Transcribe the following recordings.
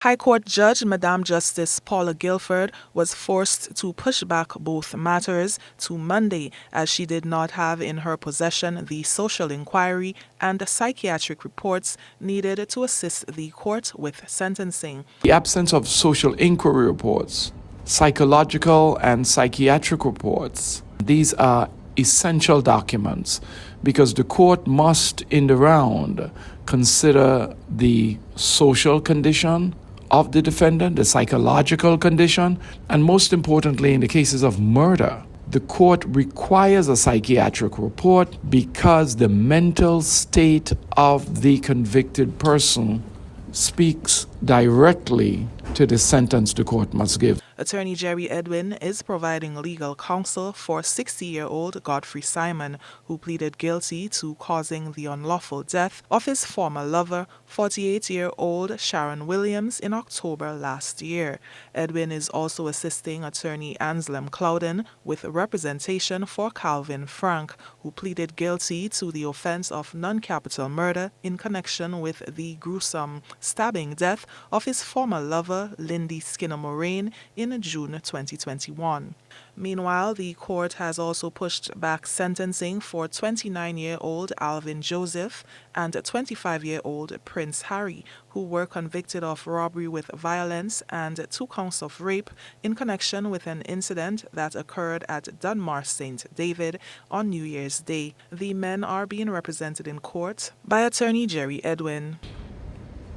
High Court Judge Madame Justice Paula Guilford was forced to push back both matters to Monday as she did not have in her possession the social inquiry and psychiatric reports needed to assist the court with sentencing. The absence of social inquiry reports, psychological and psychiatric reports, these are essential documents because the court must, in the round, consider the social condition of the defendant, the psychological condition, and most importantly, in the cases of murder, the court requires a psychiatric report because the mental state of the convicted person speaks directly to the sentence the court must give. Attorney Jerry Edwin is providing legal counsel for 60-year-old Godfrey Simon, who pleaded guilty to causing the unlawful death of his former lover, 48-year-old Sharon Williams, in October last year. Edwin is also assisting attorney Anselm Clouden with representation for Calvin Frank, who pleaded guilty to the offense of non-capital murder in connection with the gruesome stabbing death of his former lover, Lindy Skinner Moraine, in June 2021. Meanwhile, the court has also pushed back sentencing for 29-year-old Alvin Joseph and 25-year-old Prince Harry, who were convicted of robbery with violence and 2 counts of rape in connection with an incident that occurred at Dunmore St. David on New Year's Day. The men are being represented in court by attorney Jerry Edwin.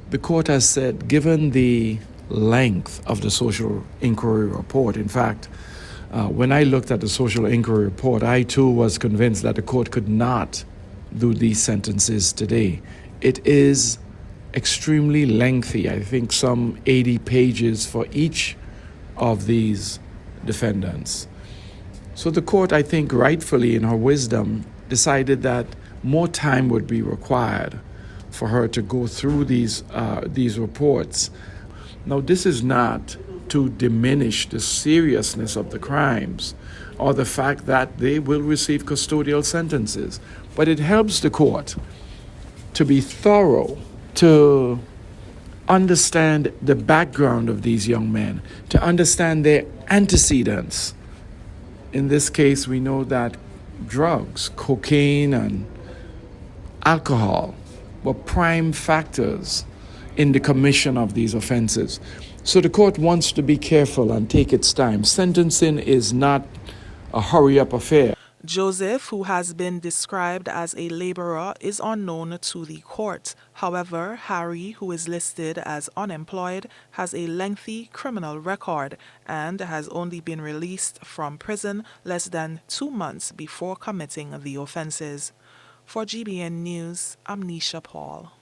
The court has said, given the length of the social inquiry report, in fact, when I looked at the social inquiry report, I too was convinced that the court could not do these sentences today. It is extremely lengthy, I think some 80 pages for each of these defendants. So the court, I think rightfully in her wisdom, decided that more time would be required for her to go through these reports. Now, this is not to diminish the seriousness of the crimes or the fact that they will receive custodial sentences, but it helps the court to be thorough, to understand the background of these young men, to understand their antecedents. In this case, we know that drugs, cocaine and alcohol were prime factors in the commission of these offenses. So the court wants to be careful and take its time. Sentencing is not a hurry-up affair. Joseph, who has been described as a laborer, is unknown to the court. However, Harry, who is listed as unemployed, has a lengthy criminal record and has only been released from prison less than 2 months before committing the offenses. For GBN News, I'm Nisha Paul.